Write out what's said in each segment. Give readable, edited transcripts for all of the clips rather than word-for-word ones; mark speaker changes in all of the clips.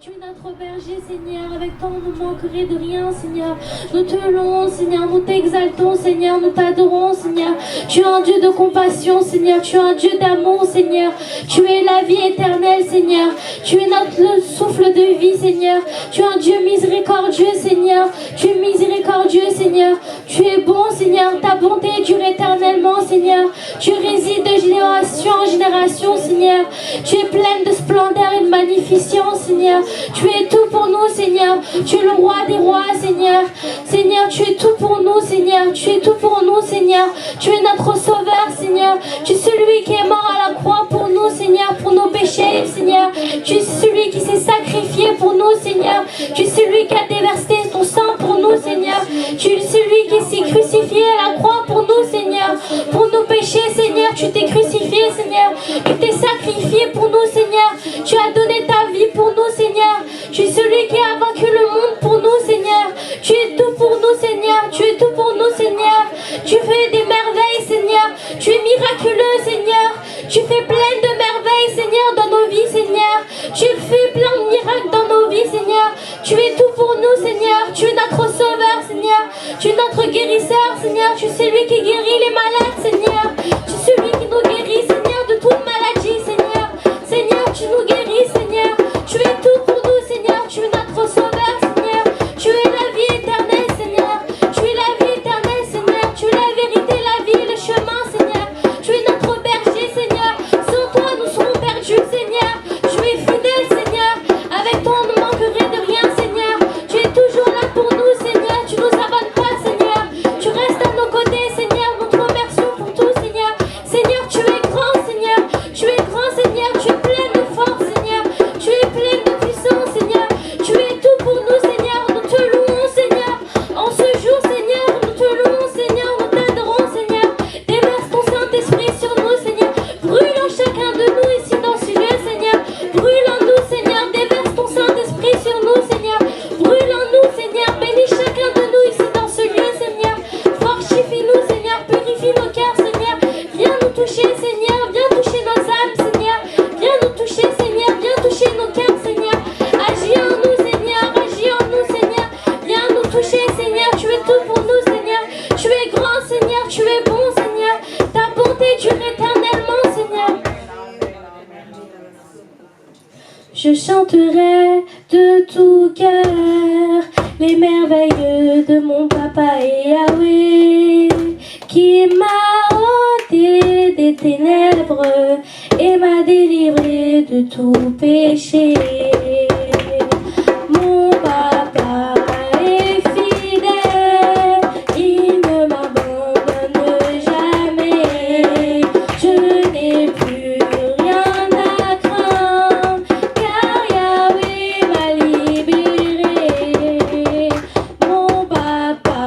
Speaker 1: Tu es notre berger, Seigneur. Avec toi, on ne manquerait de rien, Seigneur. Nous te louons, Seigneur. Nous t'exaltons, Seigneur. Nous t'adorons, Seigneur. Tu es un Dieu de compassion, Seigneur. Tu es un Dieu d'amour, Seigneur. Tu es la vie éternelle, Seigneur. Tu es notre souffle de vie, Seigneur. Tu es un Dieu miséricordieux, Seigneur. Tu es miséricordieux, Seigneur. Tu es bon, Seigneur. Ta bonté dure éternellement, Seigneur. Tu résides de génération en génération, Seigneur. Tu es pleine de splendeur et de magnificence, Seigneur. Tu es tout pour nous, Seigneur. Tu es le roi des rois, Seigneur. Seigneur, tu es tout pour nous, Seigneur. Tu es tout pour nous, Seigneur. Tu es notre sauveur, Seigneur. Tu es celui qui est mort à la croix pour nous, Seigneur, pour nos péchés, Seigneur. Tu es celui qui s'est sacrifié pour nous, Seigneur. Tu es celui qui a déversé ton sang pour nous, Seigneur. Tu es celui qui s'est crucifié à la croix pour nous, Seigneur. Pour nos péchés, Seigneur, tu t'es crucifié, Seigneur. Tu t'es sacrifié pour nous, Seigneur. Tu as donné ta vie pour nous, Seigneur. Tu es celui qui a vaincu le monde pour nous, Seigneur. Tu es tout pour nous, Seigneur. Tu es tout pour nous, Seigneur. Tu fais des merveilles, Seigneur. Tu es miraculeux, Seigneur. Tu fais plein de merveilles, Seigneur, dans nos vies, Seigneur. Tu fais plein de miracles dans nos vies, Seigneur. Tu es tout pour nous, Seigneur. Tu es notre sauveur, Seigneur. Tu es notre guérisseur, Seigneur. Tu es celui qui guérit les malades, Seigneur. Tu es celui qui nous guérit, Seigneur, de toute maladie, Seigneur. Seigneur, tu nous guéris, Seigneur. Tu es tout pour nous, Seigneur. Tu es notre sauveur, Seigneur. Tu es la vie éternelle, Seigneur. Tu es la vie éternelle, Seigneur. Tu es la vérité, la vie, le chemin, Seigneur. Tu es notre berger, Seigneur. Sans toi, nous serons perdus, Seigneur. Tu es fidèle, Seigneur. Avec toi, on ne manquerait de rien, Seigneur. Tu es toujours là pour nous, Seigneur. Tu nous abandonnes pas, Seigneur. Tu restes à nos côtés, Seigneur. Nous te remercions pour tout, Seigneur. Seigneur, tu es grand, Seigneur. Tu es grand, Seigneur. Tu es plein de force, Seigneur. Tu es plein de puissance, Seigneur. Tu es tout pour nous, Seigneur. Nous te louons, Seigneur. En ce jour, Seigneur, nous te louons, Seigneur. Nous t'adorons, Seigneur. Déverse ton Saint-Esprit sur nous, Seigneur. Brûle en chacun de nous ici dans ce lieu, Seigneur. Brûle en nous, Seigneur. Déverse ton Saint-Esprit sur nous, Seigneur. Brûle en nous, Seigneur. Bénis chacun de nous ici dans ce lieu, Seigneur. Fortifie-nous, Seigneur. Purifie nos cœurs, Seigneur. Viens nous toucher, Seigneur. Viens toucher nos âmes, Seigneur. Viens nous toucher, Seigneur. Viens toucher nos cœurs, Seigneur. Agis en nous, Seigneur. Agis en nous, Seigneur. Viens nous toucher, Seigneur. Tu es tout pour nous, Seigneur. Tu es grand, Seigneur. Tu es bon, Seigneur. Ta bonté dure éternellement, Seigneur. Je chanterai de tout cœur les merveilles de mon papa Yahweh, qui m'a ôté des ténèbres et m'a délivré de tout péché. Mon papa est fidèle, il ne m'abandonne jamais. Je n'ai plus rien à craindre, car Yahweh m'a libéré. Mon papa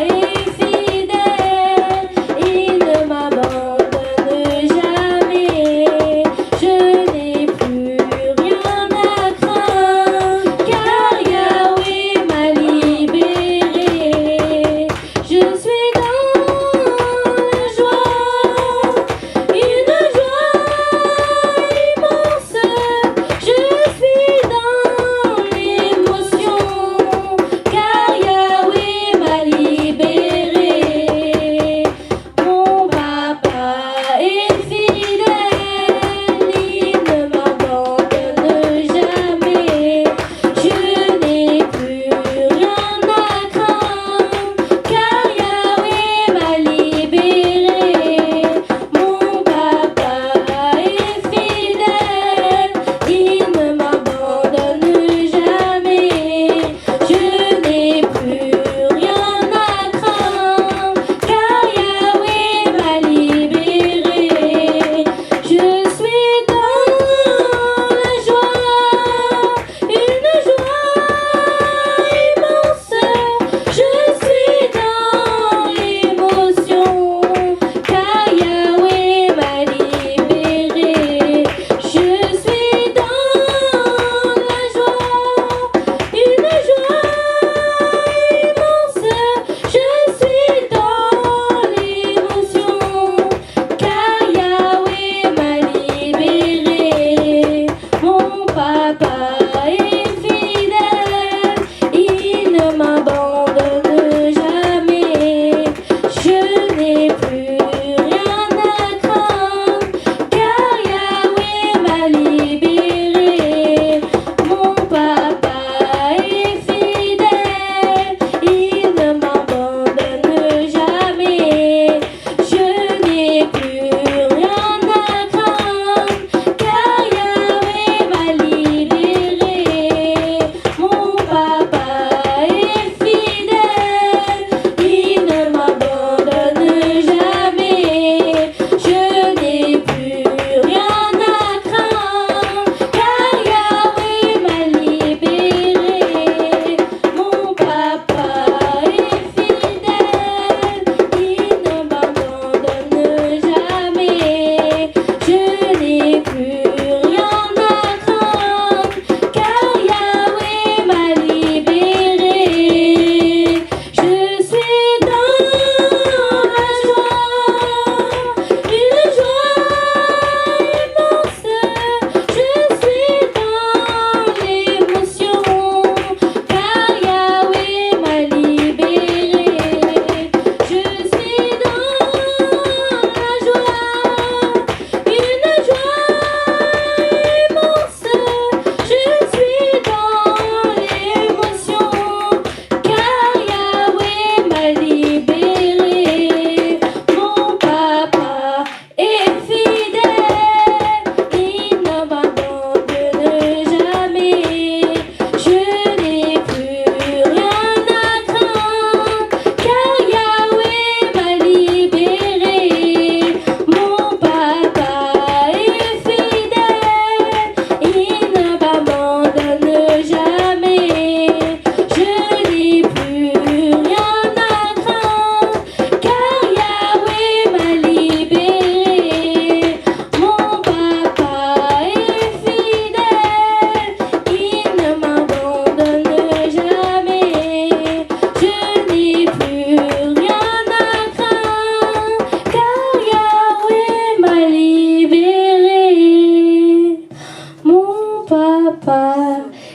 Speaker 1: est fidèle, il ne m'abandonne jamais. Je n'ai plus rien à craindre.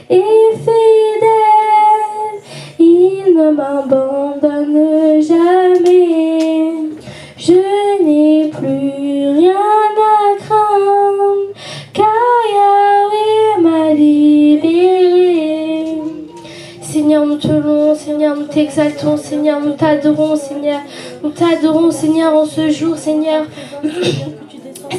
Speaker 1: est fidèle, il ne m'abandonne jamais. Je n'ai plus rien à craindre, car Yahweh m'a libéré. Seigneur, nous te louons, Seigneur, nous t'exaltons, Seigneur, nous t'adorons, Seigneur, en ce jour, Seigneur.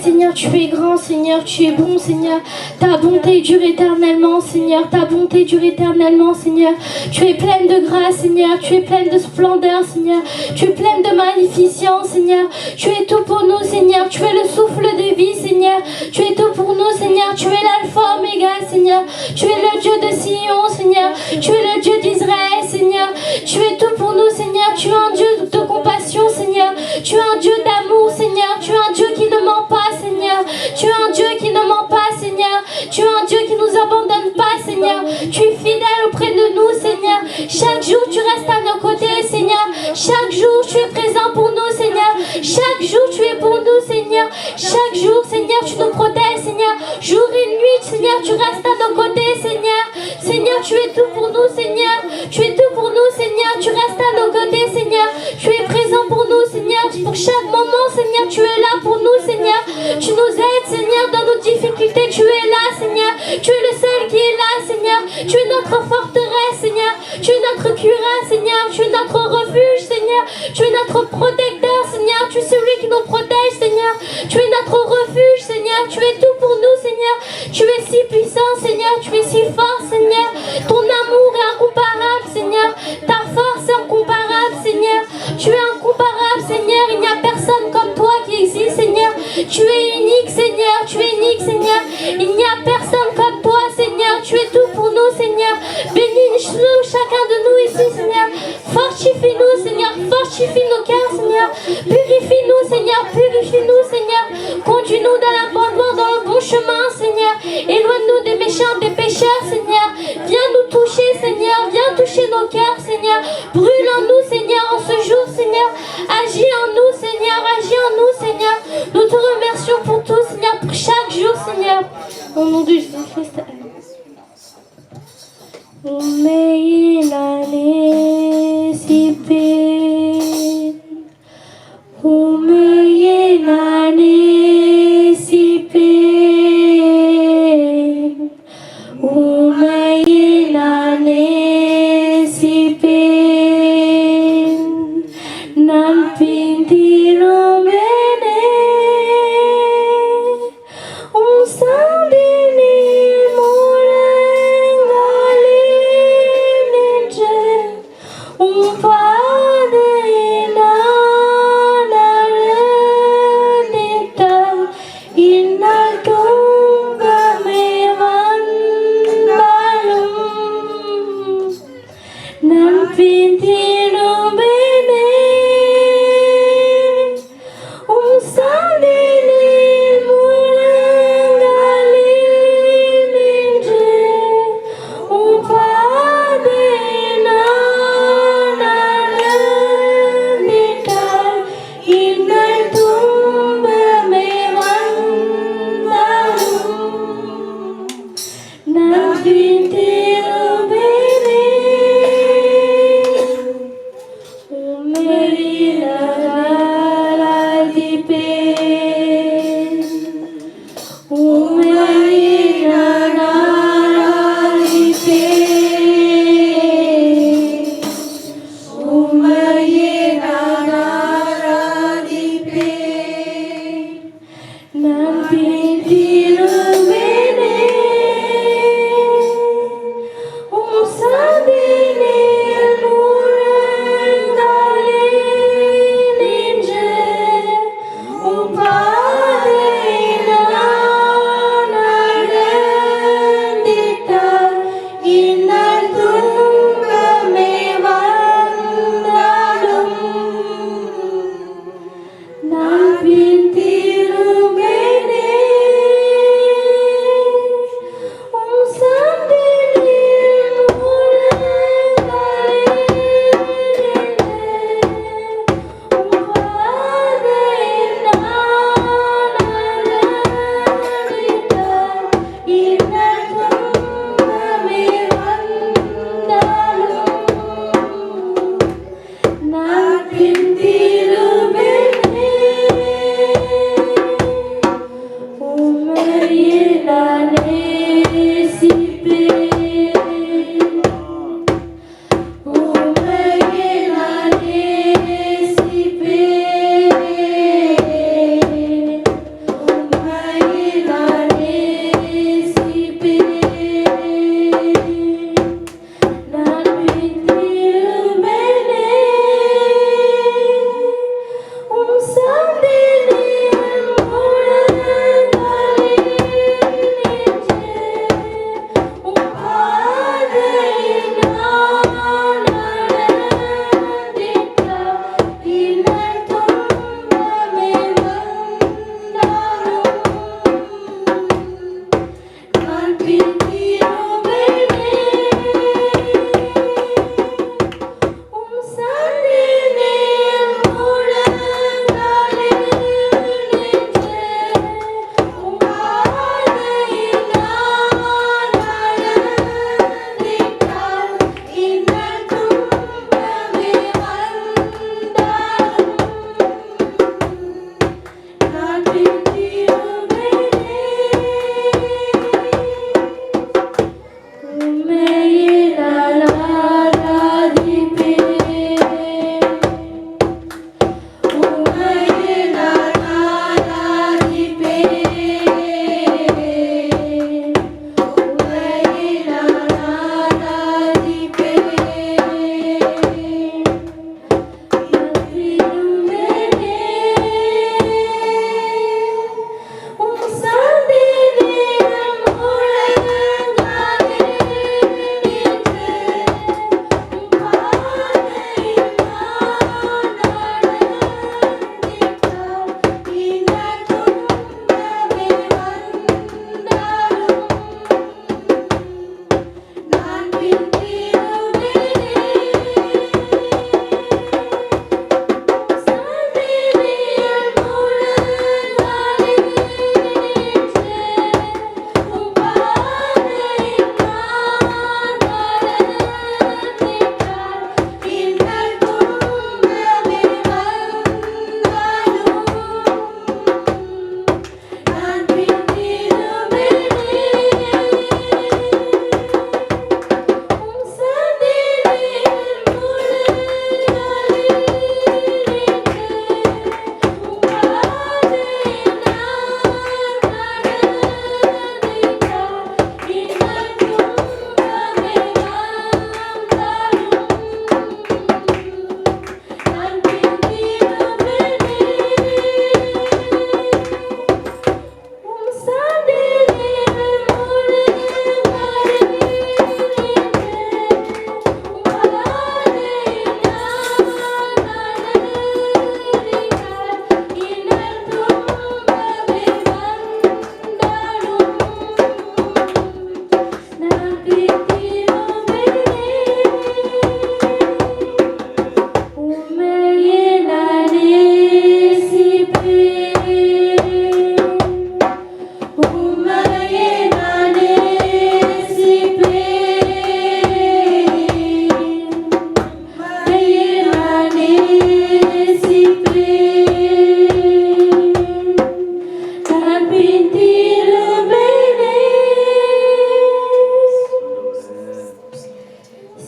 Speaker 1: Seigneur, tu es grand, Seigneur, tu es bon, Seigneur. Ta bonté dure éternellement, Seigneur. Ta bonté dure éternellement, Seigneur. Tu es pleine de grâce, Seigneur. Tu es pleine de splendeur, Seigneur. Tu es pleine de magnificence, Seigneur. Tu es tout pour nous, Seigneur. Tu es le souffle de vie, Seigneur. Tu es tout pour nous, Seigneur. Tu es l'alpha oméga, Seigneur. Tu es le Dieu de Sion, Seigneur. Tu es le Dieu d'Israël, Seigneur. Tu es tout pour nous, Seigneur. Tu es un Dieu de compassion, Seigneur. Tu es un Dieu d'amour, Seigneur. Tu es un Dieu qui ne ment pas, Seigneur. Tu es un Dieu qui ne ment pas, Seigneur. Tu es un Dieu qui nous abandonne pas, Seigneur. Tu es fidèle auprès de nous, Seigneur. Chaque jour, tu restes à nos côtés, Seigneur. Chaque jour, tu es présent pour nous, Seigneur. Chaque jour, tu es pour nous, Seigneur. Chaque jour, Seigneur, tu nous protèges, Seigneur. Jour et nuit, Seigneur, tu restes à nos côtés, Seigneur. Seigneur, tu es tout pour nous, Seigneur. Tu es tout pour nous, Seigneur. Tu restes à nos côtés, Seigneur. Tu es présent pour nous, Seigneur. Pour chaque moment, Seigneur, tu es là pour nous, Seigneur. Tu nous aides, Seigneur, dans nos difficultés. Tu es là, Seigneur. Tu es le seul qui est là, Seigneur. Tu es notre forteresse, Seigneur. Tu es notre cuirasse, Seigneur. Tu es notre refuge, Seigneur. Tu es notre protecteur, Seigneur. Tu es celui qui nous protège, Seigneur. Tu es notre refuge, Seigneur. Tu es tout pour nous, Seigneur. Tu es si puissant, Seigneur. Tu es si fort, Seigneur. Ton amour est incomparable, Seigneur. Ta force est incomparable, Seigneur. Tu es incomparable, Seigneur. Il n'y a personne comme toi qui existe, Seigneur. Tu es unique, Seigneur. Tu es unique, Seigneur. Il n'y a personne comme toi, Seigneur. Tu es tout pour nous, Seigneur. Bénis-nous, chacun de nous ici, Seigneur. Fortifie-nous, Seigneur. Fortifie nos cœurs, Seigneur. Purifie-nous, Seigneur. Purifie-nous, Seigneur. Conduis-nous dans la bonne voie, dans le bon chemin, Seigneur. Éloigne-nous des méchants, des pécheurs, Seigneur. Viens nous toucher, Seigneur. Viens toucher nos cœurs, Seigneur. Brûle en nous, Seigneur, en ce jour, Seigneur. Agis en nous, Seigneur. Agis en nous, Seigneur. Nous te remercions pour tout, Seigneur, pour chaque jour, Seigneur. Au nom de Jésus-Christ.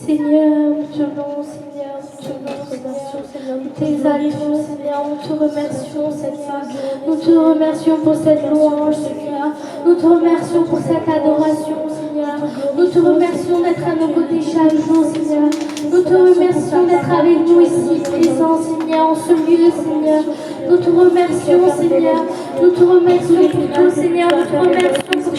Speaker 1: Seigneur, nous te louons, Seigneur, nous te remercions, Seigneur, nous t'exaltons, Seigneur, nous te remercions, Seigneur, nous te remercions pour cette louange, Seigneur, nous te remercions pour cette adoration, Seigneur, nous te remercions d'être à nos côtés chaque jour, Seigneur, nous te remercions d'être avec nous ici, présents, Seigneur, en ce lieu, Seigneur, nous te remercions, Seigneur, nous te remercions pour tout, Seigneur, nous te remercions pour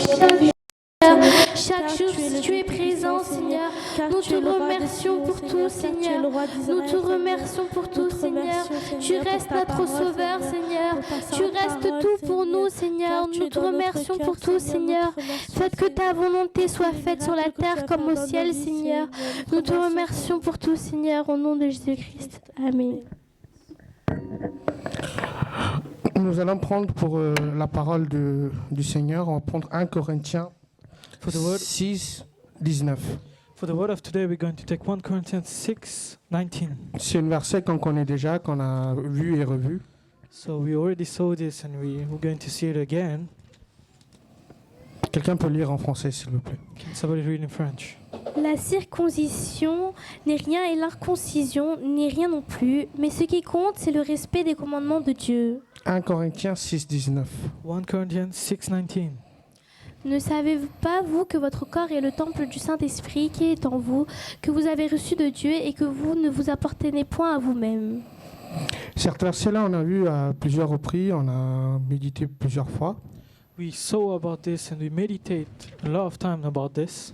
Speaker 1: chaque jour, tu es présent, Seigneur. Nous te remercions pour tout, Seigneur. Nous te remercions pour tout, Seigneur. Tu restes notre sauveur, Seigneur. Tu restes tout pour nous, Seigneur. Nous te remercions pour tout, Seigneur. Faites que ta volonté soit faite sur la terre comme au ciel, Seigneur. Nous te remercions pour tout, Seigneur, au nom de Jésus-Christ. Amen.
Speaker 2: Nous allons prendre pour la parole du Seigneur, on va prendre 1 Corinthiens 6, 19.
Speaker 3: For the word of today, we're going to take 1 Corinthians 6, 19.
Speaker 2: C'est un verset qu'on connaît déjà, qu'on a vu et revu.
Speaker 3: So we already saw this and we're going to see it again.
Speaker 2: Quelqu'un peut lire en français, s'il vous plaît.
Speaker 3: Can somebody read in French?
Speaker 1: La circoncision n'est rien et l'inconcision n'est rien non plus, mais ce qui compte, c'est le respect des commandements de Dieu.
Speaker 2: 1 Corinthiens 6, 19.
Speaker 3: 1 Corinthians 6, 19.
Speaker 1: Ne savez-vous pas, vous, que votre corps est le temple du Saint-Esprit qui est en vous, que vous avez reçu de Dieu et que vous ne vous appartenez point à vous-même?
Speaker 2: Cet verset-là, on a vu à plusieurs reprises, on a médité plusieurs fois.
Speaker 3: We saw about this and we meditate a lot of time about this.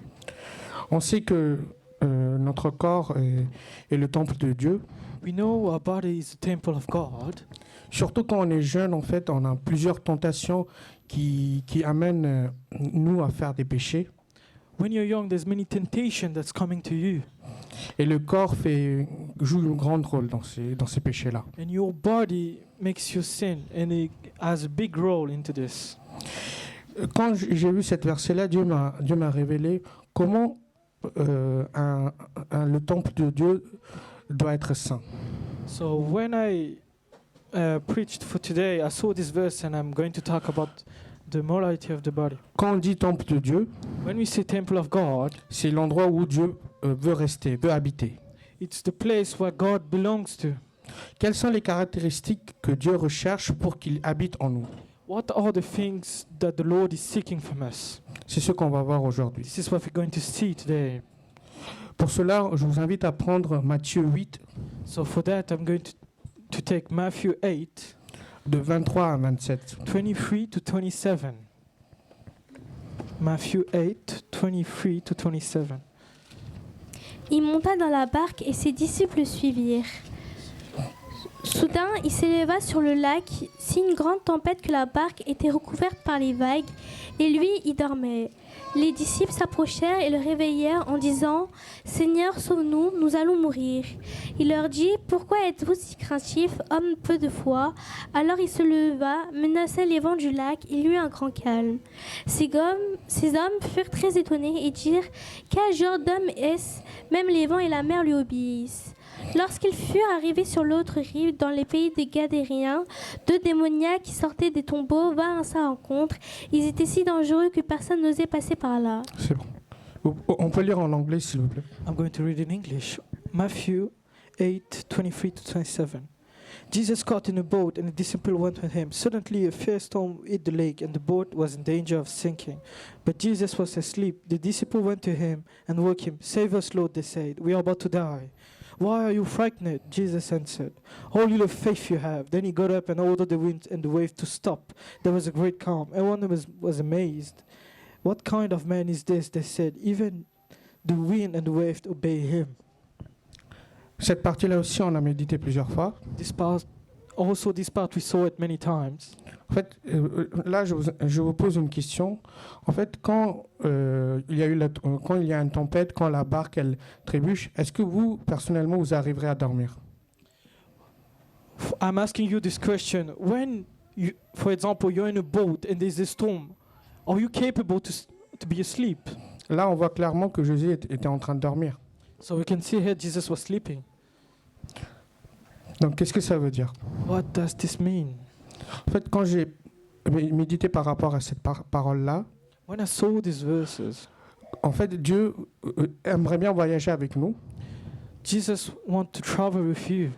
Speaker 2: On sait que notre corps est le temple de Dieu.
Speaker 3: We know our body is the temple of God.
Speaker 2: Surtout quand on est jeune, en fait, on a plusieurs tentations qui amènent nous à faire des péchés.
Speaker 3: When you're young, there's many temptations that's coming to you.
Speaker 2: Et le corps joue un grand rôle dans ces péchés-là.
Speaker 3: And your body makes you sin and it has a big role into this.
Speaker 2: Quand j'ai vu cette verset-là, Dieu m'a révélé comment le temple de Dieu doit être saint.
Speaker 3: So when I preached for today, I saw this verse and I'm going to talk about the morality of the body.
Speaker 2: Quand on dit temple de Dieu,
Speaker 3: When we say temple of God,
Speaker 2: c'est l'endroit où Dieu veut rester, veut habiter.
Speaker 3: it's the place where God belongs to.
Speaker 2: Quelles sont les caractéristiques que Dieu recherche pour qu'il habite en nous?
Speaker 3: What are the things that the Lord is seeking from us?
Speaker 2: C'est ce qu'on va voir aujourd'hui.
Speaker 3: This is what we're going to see today.
Speaker 2: Pour cela, je vous invite à prendre Matthieu 8,
Speaker 3: So for that, I'm going to take Matthew 8,
Speaker 2: de 23 à 27.
Speaker 3: 23 to 27. Matthew 8, 23 to 27.
Speaker 1: Il monta dans la barque et ses disciples le suivirent. Soudain, il s'éleva sur le lac, si une grande tempête que la barque était recouverte par les vagues, et lui y dormait. Les disciples s'approchèrent et le réveillèrent en disant « Seigneur, sauve-nous, nous allons mourir. » Il leur dit « Pourquoi êtes-vous si craintifs, hommes peu de foi ?» Alors il se leva, menaça les vents du lac, il y eut un grand calme. Ces hommes furent très étonnés et dirent « Quel genre d'homme est-ce? Même les vents et la mer lui obéissent. » Lorsqu'ils furent arrivés sur l'autre rive, dans les pays des Gadériens, 2 démoniaques qui sortaient des tombeaux vinrent à sa rencontre. Ils étaient si dangereux que personne n'osait passer par là.
Speaker 2: C'est bon. On peut lire en anglais, s'il vous plaît.
Speaker 3: I'm going to read in English. Matthew 8, 23 to 27. Jesus got in a boat and the disciple went with him. Suddenly a fierce storm hit the lake and the boat was in danger of sinking. But Jesus was asleep. The disciple went to him and woke him. Save us, Lord, they said. We are about to die. Why are you frightened? Jesus answered. All little faith you have. Then he got up and ordered the wind and the wave to stop. There was a great calm. Everyone was amazed. What kind of man is this? They said. Even the wind and the wave obey him.
Speaker 2: Cette partie-là aussi, on a médité plusieurs fois.
Speaker 3: This part we saw it many times.
Speaker 2: En fait, là, je vous pose une question. En fait, quand il y a une tempête, quand la barque elle trébuche, est-ce que vous, personnellement, vous arriverez à dormir?
Speaker 3: I'm asking you this question. When, for example, you're in a boat and there's a storm, are you capable to be asleep?
Speaker 2: Là, on voit clairement que Jésus était en train de dormir.
Speaker 3: So we can see here Jesus was sleeping.
Speaker 2: Donc, qu'est-ce que ça veut dire?
Speaker 3: What does this mean?
Speaker 2: En fait, quand j'ai médité par rapport à cette parole-là,
Speaker 3: When I saw these verses,
Speaker 2: En fait, Dieu aimerait bien voyager avec nous,
Speaker 3: Jesus wants to travel with you,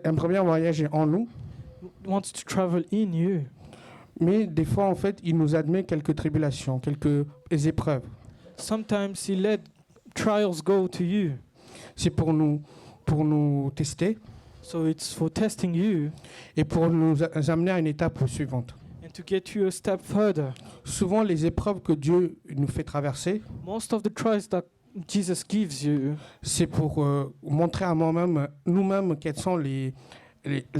Speaker 2: aimerait bien voyager en nous,
Speaker 3: wants to travel in you.
Speaker 2: mais des fois, en fait, il nous admet quelques tribulations, quelques épreuves.
Speaker 3: Sometimes he let trials go to you.
Speaker 2: C'est pour nous tester
Speaker 3: So it's for testing you
Speaker 2: et pour nous amener à une étape suivante.
Speaker 3: and to get you a step further.
Speaker 2: Souvent, les épreuves que Dieu nous fait traverser,
Speaker 3: Most of the trials that Jesus gives you,
Speaker 2: c'est pour montrer à nous-mêmes, quelles sont les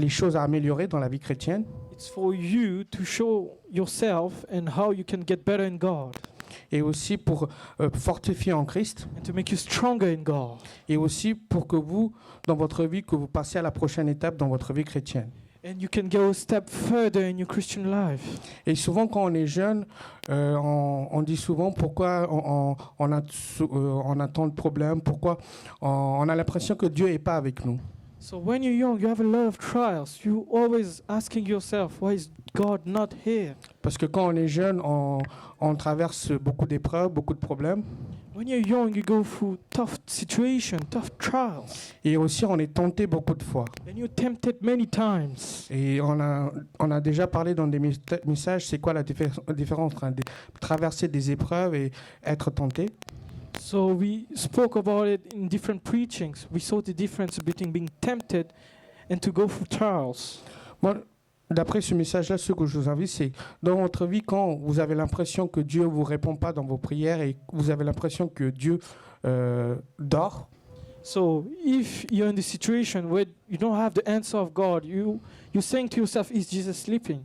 Speaker 2: choses à améliorer dans la vie chrétienne,
Speaker 3: it's for you to show yourself and how you can get better in God
Speaker 2: et aussi pour fortifier en Christ,
Speaker 3: and to make you stronger in God.
Speaker 2: et aussi pour que vous, dans votre vie, que vous passiez à la prochaine étape dans votre vie chrétienne.
Speaker 3: And you can go a step further in your Christian life.
Speaker 2: Et souvent, quand on est jeune, on dit souvent pourquoi on a tant de problèmes, pourquoi on a l'impression que Dieu n'est pas avec nous.
Speaker 3: So when you're young, you have a lot of trials. You always asking yourself, why is God not here?
Speaker 2: Parce que quand on est jeune, on traverse beaucoup d'épreuves, beaucoup de problèmes.
Speaker 3: When you're young, you go through tough situations, tough trials.
Speaker 2: Et aussi, on est tenté beaucoup de fois.
Speaker 3: And you're tempted many times.
Speaker 2: Et on a déjà parlé dans des messages, c'est quoi la différence entre traverser des épreuves et être tenté.
Speaker 3: So we spoke about it in different preachings. We saw the difference between being tempted and to go through trials.
Speaker 2: Moi, d'après ce message-là, ce que je vous invite, c'est dans votre vie, quand vous avez l'impression que Dieu ne vous répond pas dans vos prières et vous avez l'impression que Dieu dort,
Speaker 3: So if you're in the situation where you don't have the answer of God, you're saying to yourself, is Jesus sleeping?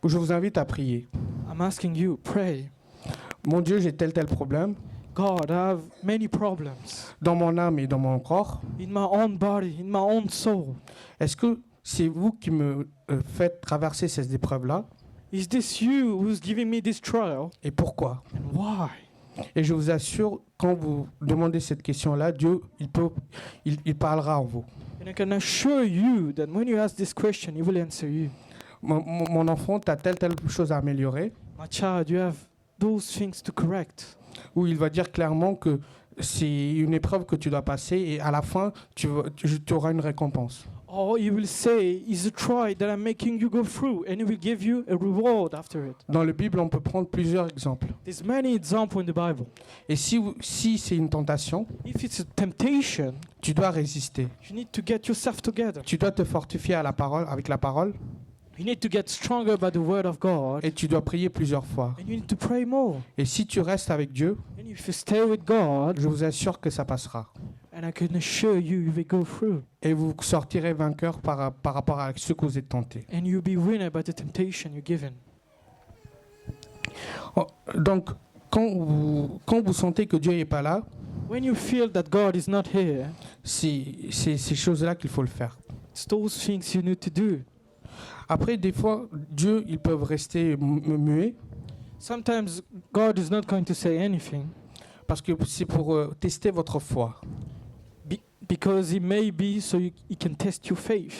Speaker 2: je vous invite à prier.
Speaker 3: I'm asking you, pray.
Speaker 2: Mon Dieu, j'ai tel problème
Speaker 3: God, I have many problems
Speaker 2: dans mon âme et dans mon corps.
Speaker 3: in my own body, in my own soul.
Speaker 2: Est-ce que c'est vous qui me faites traverser ces épreuves-là?
Speaker 3: Is this you who's giving me this trial?
Speaker 2: Et pourquoi?
Speaker 3: And why?
Speaker 2: Et je vous assure, quand vous demandez cette question-là, Dieu, il parlera en vous.
Speaker 3: And I can assure you that when you ask this question, He will answer you.
Speaker 2: Mon enfant, tu as telle chose à améliorer.
Speaker 3: My child, you have those things to correct.
Speaker 2: Où il va dire clairement que c'est une épreuve que tu dois passer et à la fin, tu auras une récompense.
Speaker 3: Or He will say, it's a trial that I'm making you go through, and He will give you a reward after it.
Speaker 2: Dans la Bible, on peut prendre plusieurs exemples.
Speaker 3: There's many examples in the Bible.
Speaker 2: Et si c'est une tentation,
Speaker 3: If it's a temptation,
Speaker 2: tu dois résister.
Speaker 3: you need to get yourself together.
Speaker 2: Tu dois te fortifier avec la parole
Speaker 3: You need to get stronger by the word of God,
Speaker 2: et tu dois prier plusieurs fois.
Speaker 3: and you need to pray more.
Speaker 2: Et si tu restes avec Dieu,
Speaker 3: And if you stay with God,
Speaker 2: je vous assure que ça passera.
Speaker 3: and I can assure you, you will go through,
Speaker 2: Et vous sortirez vainqueur par rapport à ce que vous êtes tenté.
Speaker 3: and you'll be winner by the temptation you're given.
Speaker 2: Donc, quand vous sentez que Dieu n'est pas là,
Speaker 3: When you feel that God is not here,
Speaker 2: c'est ces choses-là qu'il faut le faire.
Speaker 3: it's those things you need to do.
Speaker 2: Après, des fois, Dieu, ils peuvent rester muets
Speaker 3: Sometimes God is not going to say anything
Speaker 2: parce que c'est pour tester votre foi.
Speaker 3: because He may be so He can test your faith.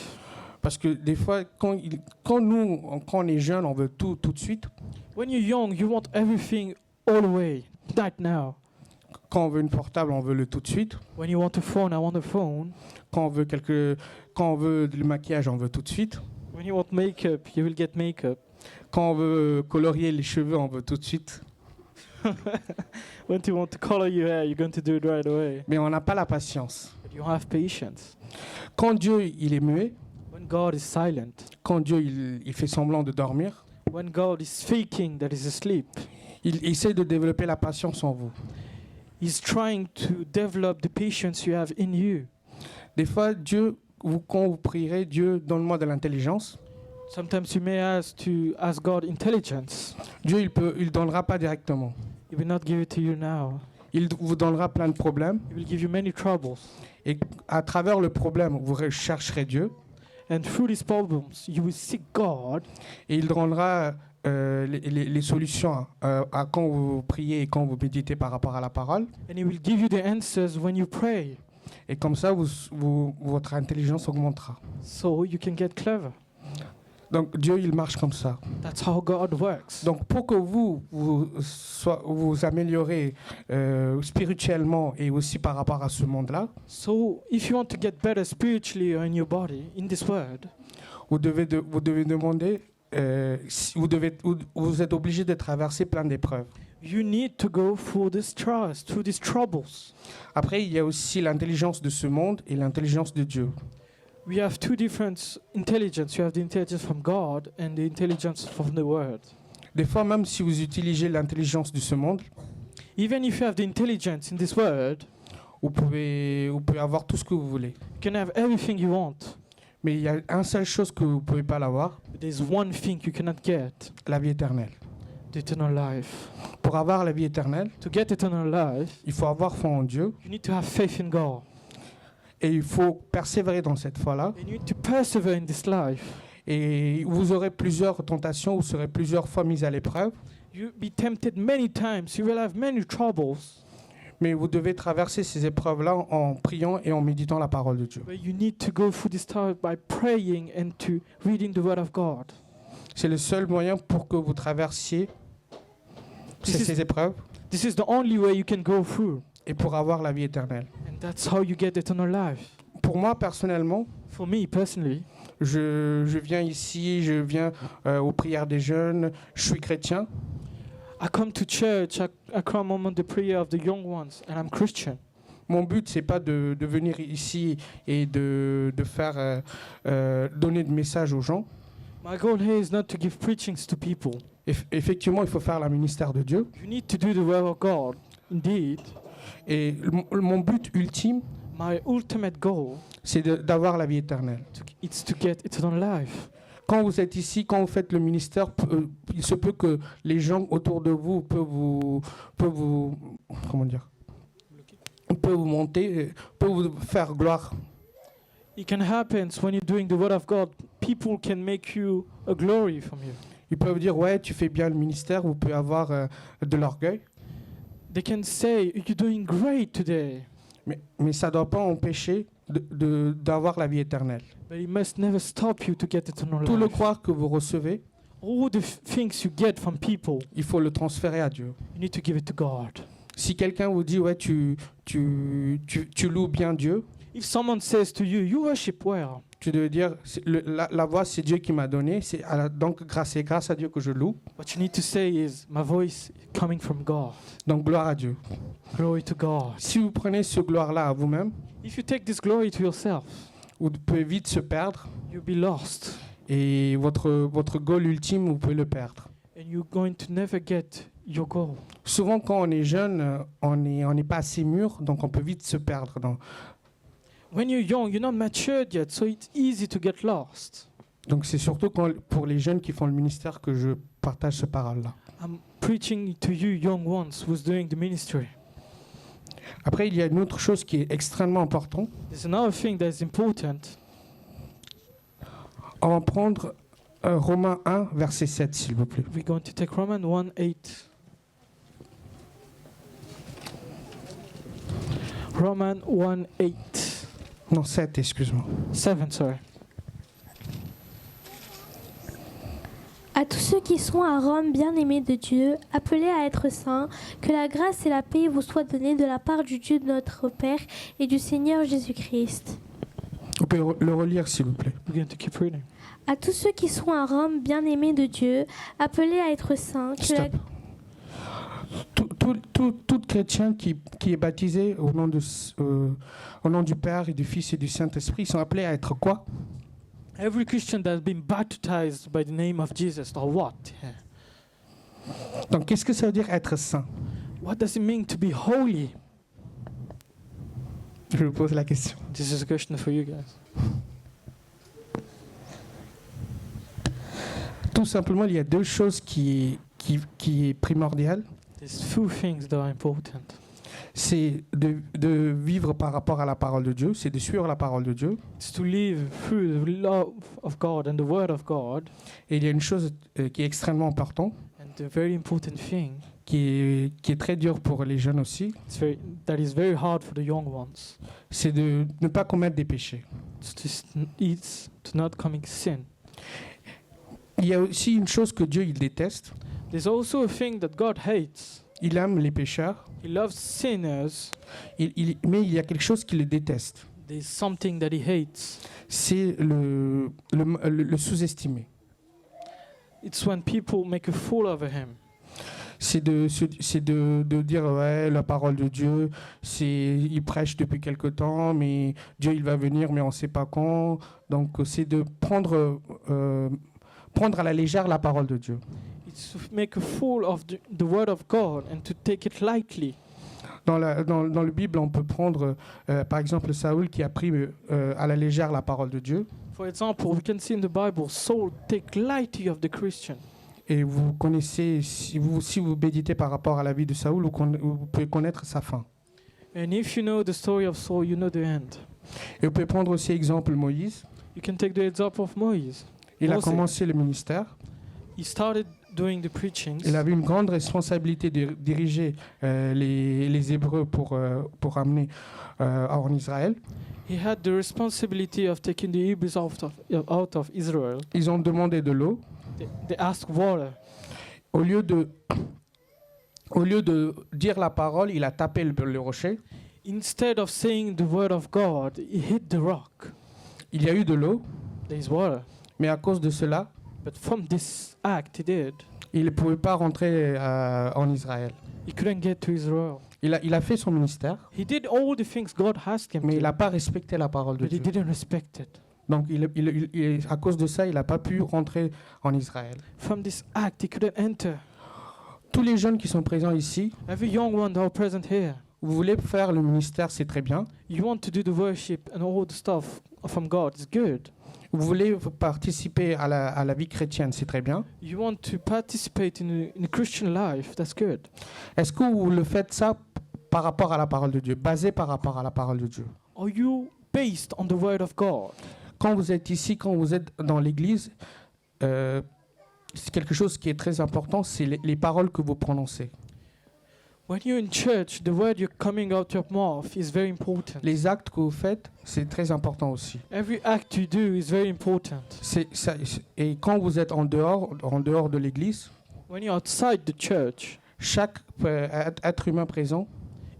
Speaker 2: Parce que des fois, quand on est jeune, on veut tout de suite.
Speaker 3: When you're young, you want everything all the way, right now.
Speaker 2: Quand on veut une portable, on veut le tout de suite.
Speaker 3: When you want a phone, I want a phone.
Speaker 2: Quand on veut du maquillage, on veut tout de suite.
Speaker 3: When you want makeup, you will get makeup.
Speaker 2: Quand on veut colorier les cheveux, on veut tout de suite.
Speaker 3: When you want to color your hair, you're going to do it right away.
Speaker 2: Mais on n'a pas la patience.
Speaker 3: But you have patience.
Speaker 2: Quand Dieu, il est muet,
Speaker 3: When God is silent,
Speaker 2: quand Dieu, il fait semblant de dormir,
Speaker 3: when God is faking that He's asleep,
Speaker 2: il essaie de développer la patience en vous.
Speaker 3: He's trying to develop the patience you have in you.
Speaker 2: Des fois, Dieu, quand vous prierez, Dieu, donne-moi de l'intelligence.
Speaker 3: Sometimes you may ask God intelligence.
Speaker 2: Dieu, il donnera pas directement.
Speaker 3: He will not give it to you now.
Speaker 2: Il vous donnera plein de problèmes.
Speaker 3: He will give you many troubles.
Speaker 2: Et à travers le problème, vous rechercherez Dieu.
Speaker 3: And through these problems, you will seek God.
Speaker 2: Et il donnera les solutions à quand vous priez et quand vous méditez par rapport à la parole.
Speaker 3: And He will give you the answers when you pray.
Speaker 2: Et comme ça, votre intelligence augmentera.
Speaker 3: So you can get clever.
Speaker 2: Donc Dieu, il marche comme ça.
Speaker 3: That's how God works.
Speaker 2: Donc pour que vous améliorez spirituellement et aussi par rapport à ce monde-là,
Speaker 3: So if you want to get better spiritually or in your body, in this world,
Speaker 2: vous devez demander, vous êtes obligé de traverser plein d'épreuves.
Speaker 3: you need to go through these trials, through these troubles.
Speaker 2: Après, il y a aussi l'intelligence de ce monde et l'intelligence de Dieu.
Speaker 3: We have two different intelligence. You have the intelligence from God and the intelligence from the world.
Speaker 2: Des fois, même si vous utilisez l'intelligence de ce monde,
Speaker 3: Even if you have the intelligence in this world,
Speaker 2: vous pouvez avoir tout ce que vous voulez.
Speaker 3: you can have everything you want.
Speaker 2: Mais il y a une seule chose que vous ne pouvez pas l'avoir,
Speaker 3: But there's one thing you cannot get,
Speaker 2: la vie éternelle.
Speaker 3: the eternal life.
Speaker 2: Pour avoir la vie éternelle,
Speaker 3: To get eternal life,
Speaker 2: il faut avoir foi en Dieu
Speaker 3: you need to have faith in God.
Speaker 2: et il faut persévérer dans cette foi-là.
Speaker 3: And you need to persevere in this life.
Speaker 2: Et vous aurez plusieurs tentations, vous serez plusieurs fois mis à l'épreuve,
Speaker 3: You'll be tempted many times. You will have many troubles.
Speaker 2: mais vous devez traverser ces épreuves-là en priant et en méditant la parole de Dieu.
Speaker 3: But you need to go through this time by praying and to reading the Word of God.
Speaker 2: C'est le seul moyen pour que vous traversiez ces épreuves
Speaker 3: This is the only way you can go through.
Speaker 2: et pour avoir la vie éternelle.
Speaker 3: And that's how you get eternal life.
Speaker 2: Pour moi, personnellement,
Speaker 3: For me personally,
Speaker 2: je viens ici, je viens aux prières des jeunes, je suis chrétien,
Speaker 3: I come to church, I come among the prayer of the young ones, and I'm Christian.
Speaker 2: Mon but, c'est pas de venir ici et de faire donner de messages aux gens.
Speaker 3: My goal here is not to give preachings to people.
Speaker 2: Effectivement, il faut faire le ministère de Dieu.
Speaker 3: You need to do the will of God. Indeed,
Speaker 2: Et mon but ultime,
Speaker 3: my ultimate goal
Speaker 2: c'est d'avoir la vie éternelle.
Speaker 3: is to get eternal life.
Speaker 2: Quand vous êtes ici, quand vous faites le ministère, il se peut que les gens autour de vous peuvent vous comment dire, peuvent vous monter, peuvent vous faire gloire.
Speaker 3: It can happen when you're doing the word of God. People can make you a glory from you.
Speaker 2: Ils peuvent dire ouais, tu fais bien le ministère. Vous pouvez avoir de l'orgueil,
Speaker 3: They can say, you're doing great today.
Speaker 2: mais ça ne doit pas empêcher d'avoir la vie éternelle.
Speaker 3: But it must never stop you to get eternal
Speaker 2: Tout le
Speaker 3: life.
Speaker 2: croire que vous recevez,
Speaker 3: All the things you get from people,
Speaker 2: il faut le transférer à Dieu.
Speaker 3: you need to give it to God.
Speaker 2: Si quelqu'un vous dit ouais, tu loues bien Dieu,
Speaker 3: If someone says to you, you worship well,
Speaker 2: tu dois dire la voix c'est Dieu qui m'a donné, donc c'est grâce à Dieu que je loue.
Speaker 3: what you need to say is, my voice coming from God.
Speaker 2: Donc gloire à Dieu.
Speaker 3: Glory to God.
Speaker 2: Si vous prenez ce gloire-là à vous-même,
Speaker 3: If you take this glory to yourself,
Speaker 2: vous pouvez vite se perdre
Speaker 3: you'll be lost.
Speaker 2: et votre goal ultime, vous pouvez le perdre.
Speaker 3: And you're going to never get your goal.
Speaker 2: Souvent, quand on est jeune, on n'est pas assez mûr, donc on peut vite se perdre.
Speaker 3: When you're young, you're not matured yet, so it's easy to get lost.
Speaker 2: Donc c'est surtout pour les jeunes qui font le ministère que je partage ce parole-là.
Speaker 3: I'm preaching to you young ones who's doing the ministry.
Speaker 2: Après, il y a une autre chose qui est extrêmement importante.
Speaker 3: There's another thing that's important.
Speaker 2: On va prendre Romains 1, verset 7, s'il vous plaît.
Speaker 3: We're going to take Romans 1:8. Romans 1:8.
Speaker 2: Non, 7, excuse-moi.
Speaker 3: 7, sorry.
Speaker 1: À tous ceux qui sont à Rome, bien-aimés de Dieu, appelés à être saints, que la grâce et la paix vous soient données de la part du Dieu de notre Père et du Seigneur Jésus-Christ.
Speaker 2: Vous pouvez le relire, s'il vous plaît.
Speaker 3: We're going to keep reading.
Speaker 1: À tous ceux qui sont à Rome, bien-aimés de Dieu, appelés à être saints, que la...
Speaker 2: Stop. Tout chrétien qui est baptisé au nom du Père et du Fils et du Saint-Esprit sont appelés à être quoi?
Speaker 3: Every Christian that's been baptized by the name of Jesus, or what? Yeah.
Speaker 2: Donc, qu'est-ce que ça veut dire être saint?
Speaker 3: What does it mean to be holy?
Speaker 2: Je vous pose la question.
Speaker 3: This is a question for you guys.
Speaker 2: Tout simplement, il y a deux choses qui est primordiale.
Speaker 3: There's two things that are important.
Speaker 2: C'est de vivre par rapport à la parole de Dieu, c'est de suivre la parole de Dieu.
Speaker 3: It's to live through the love of God and the Word of God.
Speaker 2: Et il y a une chose qui est extrêmement importante,
Speaker 3: And the very important thing
Speaker 2: qui est très dure pour les jeunes aussi,
Speaker 3: that is very hard for the young ones.
Speaker 2: c'est de ne pas commettre des péchés.
Speaker 3: It's to not commit sin.
Speaker 2: Il y a aussi une chose que Dieu il déteste.
Speaker 3: There's also a thing that God hates.
Speaker 2: Il aime les pécheurs,
Speaker 3: He loves sinners.
Speaker 2: mais il y a quelque chose qu'il déteste.
Speaker 3: There's something that he hates.
Speaker 2: C'est le sous-estimer.
Speaker 3: It's when people make a fool of him.
Speaker 2: C'est de dire ouais, la parole de Dieu, il prêche depuis quelque temps, mais Dieu il va venir, mais on ne sait pas quand. Donc c'est de prendre à la légère la parole de Dieu.
Speaker 3: It's to make a fool of the word of God and to take it lightly.
Speaker 2: Dans le Bible, on peut prendre par exemple Saül qui a pris à la légère la parole de Dieu.
Speaker 3: For example, we can see in the Bible, Saul take lightly of the Christian.
Speaker 2: Et vous connaissez, si vous méditez par rapport à la vie de Saül, vous pouvez connaître sa fin.
Speaker 3: And if you know the story of Saul, you know the end.
Speaker 2: Et vous pouvez prendre aussi exemple Moïse.
Speaker 3: You can take the example of Moses.
Speaker 2: Il a
Speaker 3: Moses.
Speaker 2: commencé le ministère.
Speaker 3: He started doing the preachings.
Speaker 2: Il avait une grande responsabilité de diriger les Hébreux pour amener en Israël.
Speaker 3: He had the responsibility of taking the Hebrews out of Israel.
Speaker 2: Ils ont demandé de l'eau.
Speaker 3: They asked water.
Speaker 2: Au lieu de dire la parole, il a tapé le rocher.
Speaker 3: Instead of saying the word of God, he hit the rock.
Speaker 2: Il y a eu de l'eau,
Speaker 3: There is water.
Speaker 2: mais à cause de cela,
Speaker 3: But from this act he did,
Speaker 2: il ne pouvait pas rentrer en Israël.
Speaker 3: he couldn't get to Israel.
Speaker 2: Il a fait son ministère,
Speaker 3: He did all the things God asked him
Speaker 2: mais il
Speaker 3: to,
Speaker 2: n'a pas respecté la parole de
Speaker 3: but he
Speaker 2: Dieu.
Speaker 3: didn't respect it.
Speaker 2: Donc, à cause de ça, il n'a pas pu rentrer en Israël.
Speaker 3: From this act, he couldn't enter.
Speaker 2: Tous les jeunes qui sont présents ici,
Speaker 3: Every young one that are present here,
Speaker 2: vous voulez faire le ministère, c'est très bien.
Speaker 3: you want to do the worship and all the stuff from God, it's good.
Speaker 2: Vous voulez participer à la vie chrétienne, c'est très bien.
Speaker 3: You want to participate in a Christian life, that's good.
Speaker 2: Est-ce que vous le faites ça par rapport à la parole de Dieu, basé par rapport à la parole de Dieu?
Speaker 3: Are you based on the word of God?
Speaker 2: Quand vous êtes ici, quand vous êtes dans l'église, c'est quelque chose qui est très important, c'est les paroles que vous prononcez.
Speaker 3: When you're in church, the word you're coming out your mouth is very important.
Speaker 2: Les actes que vous faites, c'est très important aussi.
Speaker 3: Every act you do is very important.
Speaker 2: Et quand vous êtes en dehors de l'église,
Speaker 3: When you're outside the church,
Speaker 2: chaque être humain présent,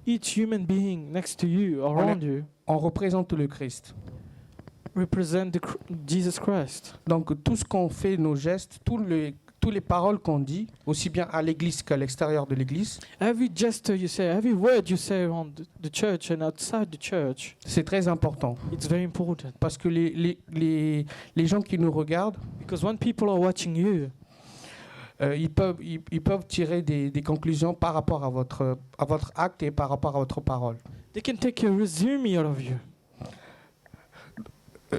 Speaker 3: each human being next to you, around you,
Speaker 2: on représente le Christ.
Speaker 3: represent Jesus Christ.
Speaker 2: Donc tout ce qu'on fait, nos gestes, tous les paroles qu'on dit, aussi bien à l'église qu'à l'extérieur de l'église,
Speaker 3: Every gesture you say, every word you say around the church and outside the church,
Speaker 2: c'est très important.
Speaker 3: it's very important.
Speaker 2: Parce que les gens qui nous regardent,
Speaker 3: Because when people are watching you,
Speaker 2: ils peuvent tirer des conclusions par rapport à votre acte et par rapport à votre parole.
Speaker 3: they can take a resume out of you.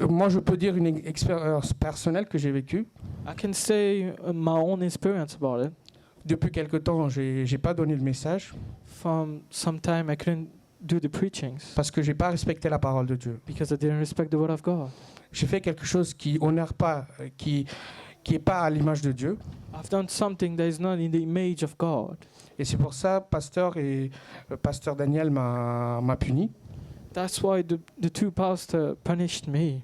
Speaker 2: Moi, je peux dire une expérience personnelle que j'ai vécue.
Speaker 3: I can say my own experience about it.
Speaker 2: Depuis quelque temps, j'ai pas donné le message
Speaker 3: From some time I couldn't do the preachings
Speaker 2: parce que j'ai pas respecté la parole de Dieu.
Speaker 3: because I didn't respect the word of God.
Speaker 2: J'ai fait quelque chose qui honore pas, qui est pas à l'image de Dieu.
Speaker 3: I've done something that is not in the image of God.
Speaker 2: Et c'est pour ça, pasteur Daniel m'a puni.
Speaker 3: That's why the two pastors punished me.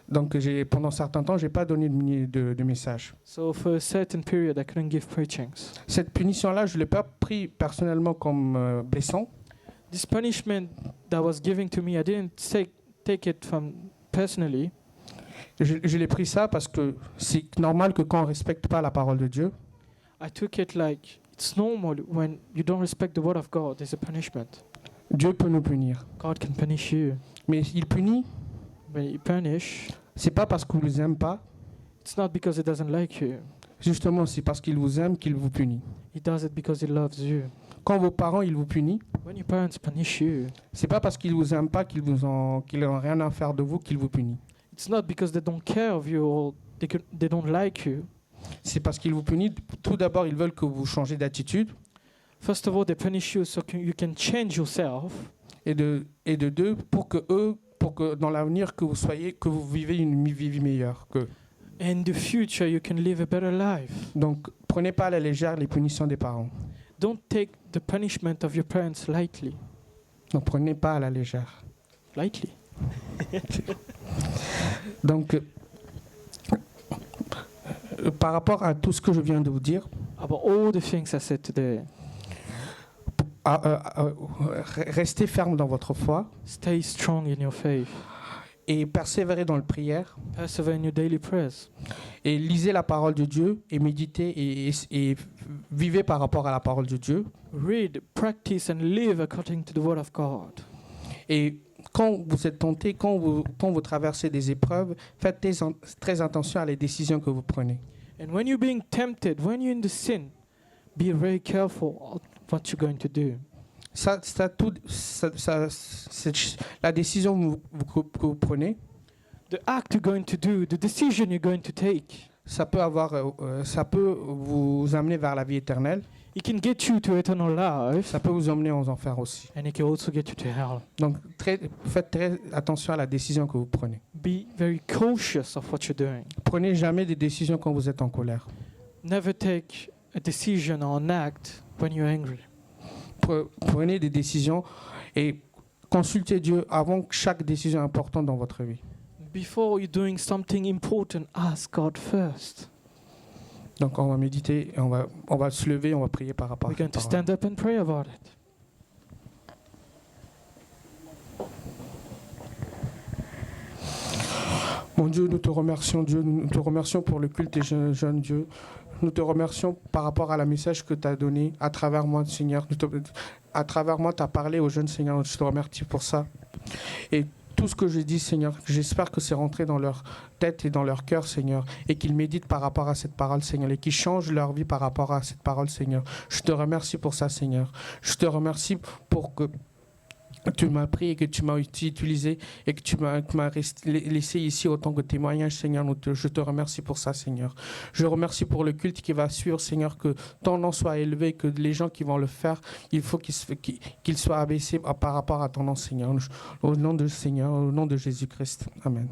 Speaker 2: Donc pendant un certain temps, j'ai pas donné de message.
Speaker 3: So for a certain period, I couldn't give preachings.
Speaker 2: Cette punition-là, je l'ai pas pris personnellement comme blessant.
Speaker 3: This punishment that was given to me, I didn't take it from personally.
Speaker 2: Je l'ai pris ça parce que c'est normal que quand on respecte pas la parole de Dieu,
Speaker 3: I took it like it's normal when you don't respect the word of God, there's a punishment.
Speaker 2: Dieu peut nous punir.
Speaker 3: God can punish you.
Speaker 2: Mais il punit,
Speaker 3: When you punish,
Speaker 2: c'est pas parce qu'il vous aime pas.
Speaker 3: it's not because he doesn't like you.
Speaker 2: Justement, c'est parce qu'il vous aime qu'il vous punit.
Speaker 3: He does it because he loves you.
Speaker 2: Quand vos parents ils vous punissent,
Speaker 3: When your parents punish you,
Speaker 2: c'est pas parce qu'ils vous aiment pas qu'ils n'ont rien à faire de vous qu'ils vous punissent.
Speaker 3: it's not because they don't care of you or they don't like you.
Speaker 2: C'est parce qu'ils vous punissent. Tout d'abord, ils veulent que vous changez d'attitude.
Speaker 3: First of all, they punish you so you can change yourself.
Speaker 2: Et de deux, pour que dans l'avenir que vous vivez une vie meilleure.
Speaker 3: In the future, you can live a better life.
Speaker 2: Donc, prenez pas à la légère les punitions des parents.
Speaker 3: Don't take the punishment of your parents lightly.
Speaker 2: Donc, prenez pas à la légère.
Speaker 3: Lightly.
Speaker 2: Donc, par rapport à tout ce que je viens de vous dire,
Speaker 3: about all the things I said today,
Speaker 2: restez ferme dans votre foi
Speaker 3: stay strong in your faith.
Speaker 2: et persévérez dans la prière
Speaker 3: Persevere in your daily prayers.
Speaker 2: et lisez la parole de Dieu et méditez et vivez par rapport à la parole de Dieu.
Speaker 3: Read, practice, and live according to the word of God.
Speaker 2: Et quand vous êtes tenté, quand vous traversez des épreuves, faites très attention à les décisions que vous prenez.
Speaker 3: And when you're being tempted, when you're in the sin, be very careful of what you're going to do.
Speaker 2: La décision que vous prenez,
Speaker 3: The act you're going to do, the decision you're going to take,
Speaker 2: ça peut vous amener vers la vie éternelle.
Speaker 3: it can get you to eternal life,
Speaker 2: Ça peut vous emmener aux enfers aussi.
Speaker 3: and it can also get you to hell.
Speaker 2: Donc, faites très attention à la décision que vous prenez.
Speaker 3: Be very cautious of what you're doing.
Speaker 2: Prenez jamais des décisions quand vous êtes en colère.
Speaker 3: Never take a decision or an act when you're angry.
Speaker 2: Prenez des décisions et consultez Dieu avant chaque décision importante dans votre vie.
Speaker 3: Before you're doing something important, ask God first.
Speaker 2: Donc, on va méditer, et on va se lever, on va prier par rapport
Speaker 3: We're
Speaker 2: à
Speaker 3: going to
Speaker 2: cette parole.
Speaker 3: stand up and pray about it.
Speaker 2: Mon Dieu, nous te remercions, Dieu. Nous te remercions pour le culte des jeunes, Dieu. Nous te remercions par rapport à la message que tu as donné à travers moi, Seigneur. À travers moi, tu as parlé aux jeunes, Seigneur. Je te remercie pour ça. Et tout ce que je dis, Seigneur, j'espère que c'est rentré dans leur tête et dans leur cœur, Seigneur, et qu'ils méditent par rapport à cette parole, Seigneur, et qu'ils changent leur vie par rapport à cette parole, Seigneur. Je te remercie pour ça, Seigneur. Je te remercie pour que tu m'as pris et que tu m'as utilisé et que tu m'as laissé ici autant que témoignage, Seigneur. Je te remercie pour ça, Seigneur. Je remercie pour le culte qui va suivre, Seigneur, que ton nom soit élevé, que les gens qui vont le faire, il faut qu'ils soient abaissés par rapport à ton nom, Seigneur. Au nom de Seigneur, au nom de Jésus-Christ. Amen.